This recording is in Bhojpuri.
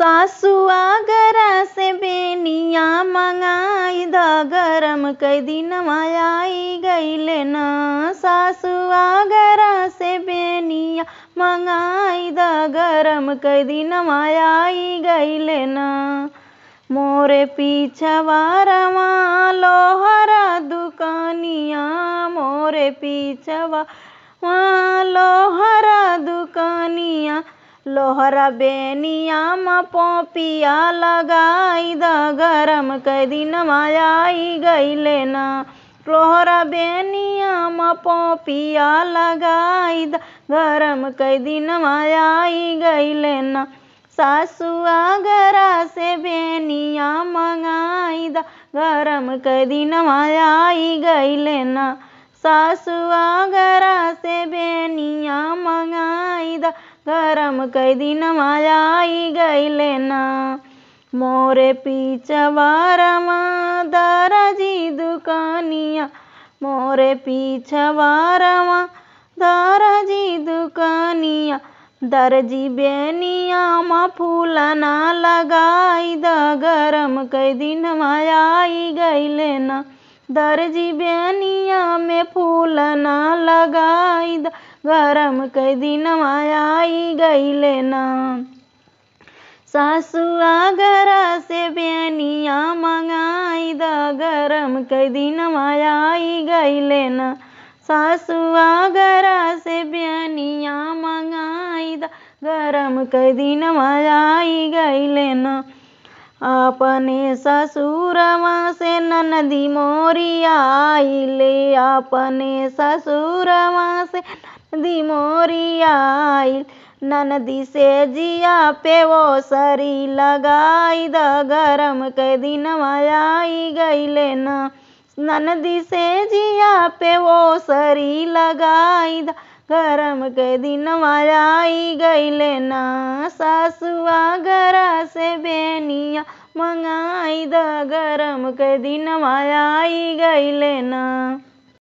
सासुआ गरा से बेनिया मंगाई द गरम कई दिन आई गईले न। सासुआ गरा से बेनिया मंगाई द गरम कई दिन आई गईले न। मोरे पीछवारवा लोहरा दुकानिया मोरे पीछवा लोहरा दुकानिया लोहरा बेनिया म पोपिया लगाई द गरम कई दिन आई गईले न। लोहरा बेनिया म पोपिया लगाई द गरम कई दिन आई गईले न। सासुआ गरा से बेनिया मंगाई द गरम कई दिन आई गईले न। सासुआ गरा से बेनिया मंगाई द गरम कई दिन आई गईले न। मोरे पीछवारवा दरजी दुकानिया मोरे पीछवारवा दरजी दुकानिया दरजी बेनिया म फूल ना लगाई द गरम कई दिन आई गईले न। दरजी बेनिया में फूल ना लगाई द गरम कई दिन आई गईले न। सासुआ गरा से बेनिया मंगाई द गरम कई दिन आई गईले न। सासुआ गरा से बेनिया मंगाई द गरम कई दिन आई गईले न। अपने ससुरवा से ननदी मोरी आइले अपने ससुरवा से ननदी मोरी आइल। ननदी से जिया पे वो सरी लगाई द गरम कई दिन आई गईले न। ननदी से जिया पे वो सरी लगाई द गरम कई दिन आई गईले न। सासुआ गरा से बेनिया मंगाई द गरम कई दिन आई गईले न।